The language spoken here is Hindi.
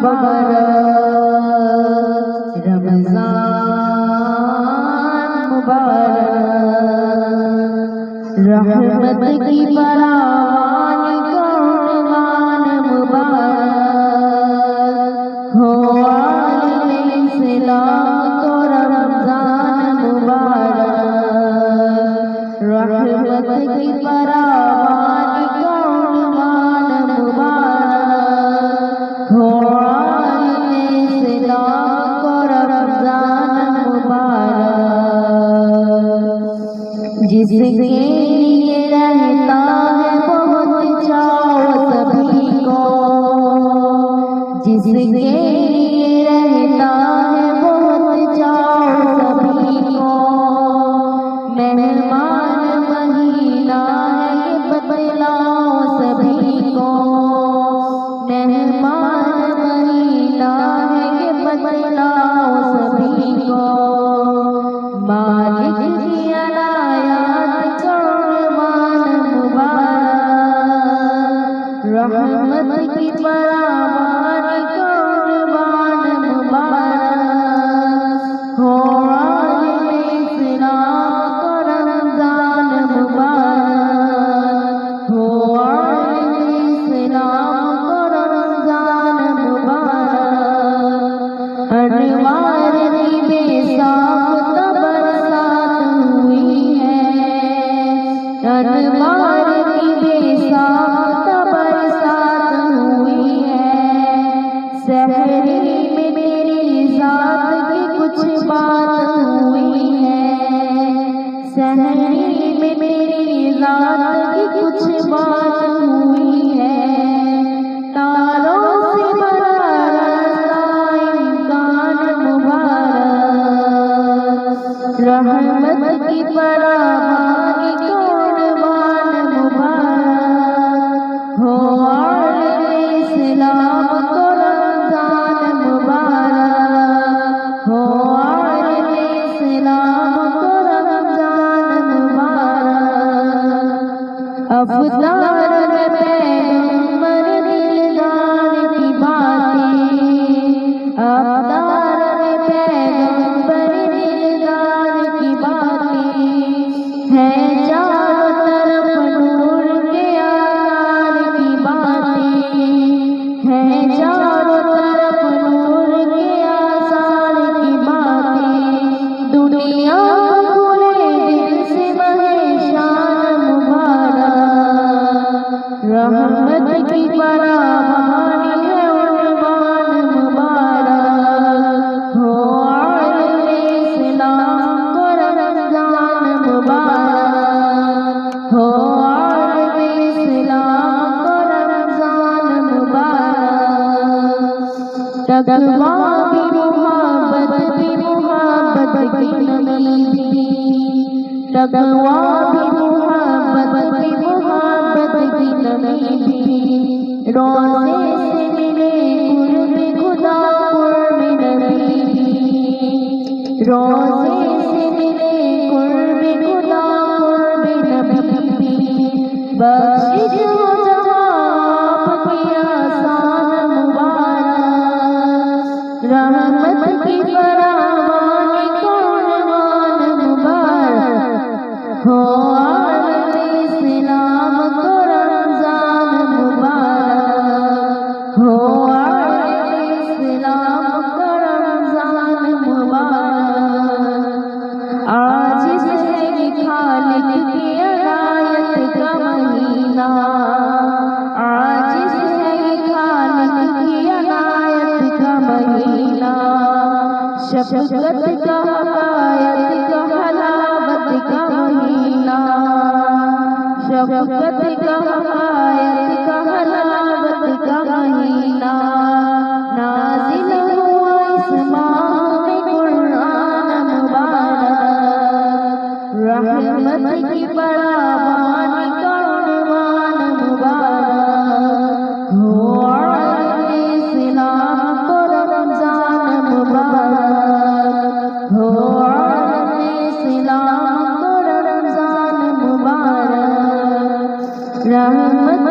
मुबारक, रमज़ान मुबारक, रहमत की फरावानी कुर्बान मुबारक हो आले इस्लाम को रमज़ान मुबारक, रहमत की फरावानी कुर्बान मुबारक हो आले इस्लाम को रमज़ान मुबारक। जिसके लिए रहता है बहुत चाव सभी को, जिसके लिए रहता है बहुत चाव सभी को, मेहमान महीना है ये बतलाओ सभी को, मेहमान महीना है ये बतलाओ सभी को। मालिक की अनायात कुर्बान मुबारक, रहमत की फरावानी कुर्बान मुबारक हो आले इस्लाम को रमज़ान मुबारक हो आले इस्लाम को रमज़ान मुबारक। अनवार की बेसाख्त बरसात हुई है, अनवार की बेसाख्त बरसात हुई है, सहरी में मेरी ज़ात की कुछ बात हुई है, सहरी में मेरी ज़ात की कुछ बात हुई है। तारों से भरा रास्ता इम्कान मुबारक, रहमत की फरावानी कुर्बान मुबारक हो आले इस्लाम को रमज़ान मुबारक हो आले इस्लाम को रमज़ान मुबारक। अफ़तार में पैगंबर दिलदार की बातें, अफ़तार में पैगंबर दिलदार की बातें हैं, चारों तरफ नूर के आकार की बातें हैं, चारों तरफ नूर के आसार की बातें। दुनिया खुले दिल से बहे शान मुबारक, रहमत की फरावानी है उन्वान मुबारक हो आले इस्लाम को रमज़ान मुबारक हो आले इस्लाम को रमज़ान मुबारक। तक़वा भी मुहब्बत की नमी भी, तक़वा भी मुहब्बत की नमी भी, रोज़े से मिले कुर्ब खुदा कुर्ब नबी भी, रोज़े से मिले कुर्ब खुदा कुर्ब नबी भी। बख्शिश हो जहाँ आपकी आसान मुबारक, रहमत की फरावानी कुर्बान मुबारक हो आले इस्लाम को रमज़ान मुबारक हो आले इस्लाम को रमज़ान मुबारक। आज है खालिक की अनायत का महीना, आज है खालिक की अनायत का महीना, शफ़क़त का हकायत का हलावत का महीना, शफ़क़त का हकायत का हलावत का महीना। नाज़िल हुआ इस माह में कुरान मुबारक, रहमत की फरावानी कुर्बान मुबारक हो आले इस्लाम को रमज़ान मुबारक हो आले इस्लाम को रमज़ान मुबारक। रहमत